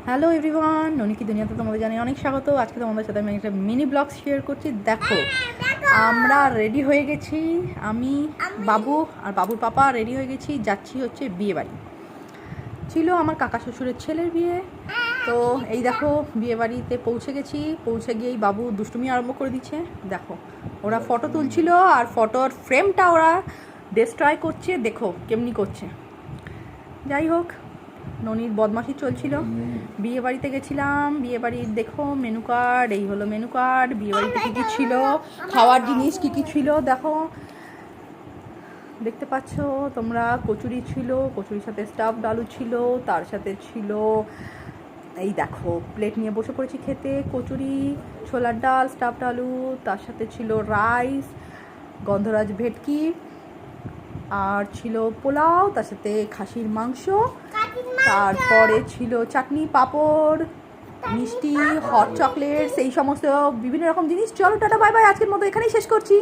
Hello everyone, ননিকি দুনিয়াতে তোমাদের জানাই অনেক স্বাগত। আজকে তোমাদের সাথে আমি একটা মিনি ব্লগ শেয়ার করছি। দেখো আমরা রেডি হয়ে গেছি, আমি বাবু আর বাবুর পাপা রেডি হয়ে গেছি, যাচ্ছি হচ্ছে বিয়ে বাড়ি। ছিল আমার কাকা শ্বশুরের ছেলের বিয়ে। তো এই দেখো বিয়ে বাড়িতে পৌঁছে গেছি। পৌঁছে গিয়েই বাবু দুষ্টুমি আরম্ভ করে দিচ্ছে। দেখো ওরা ফটো তুলছিল আর ফটোর ফ্রেমটা ওরা ডিস্ট্রয় করছে। দেখো কেমনি করছে। যাই হোক, ননির বদমাশি চলছিল। বিয়ে বাড়িতে গেছিলাম, বিয়ে বাড়ির দেখো মেনু কার্ড, এই হলো মেনু কার্ড। বিয়ে বাড়িতে কী কী ছিল, খাওয়ার জিনিস কী কী ছিল দেখো, দেখতে পাচ্ছ তোমরা। কচুরি ছিল, কচুরির সাথে স্টাফড আলু ছিল, তার সাথে ছিল এই দেখো প্লেট নিয়ে বসে পড়েছি খেতে। কচুরি, ছোলার ডাল, স্টাফড আলু, তার সাথে ছিল রাইস, গন্ধরাজ ভেটকি, আর ছিল পোলাও, তার সাথে খাসির মাংস, তারপরে ছিল চাটনি, পাঁপড়, মিষ্টি, হট চকলেটস, এই সমস্ত বিভিন্ন রকম জিনিস। চলো টাটা বাই বাই, আজকের মতো এখানেই শেষ করছি।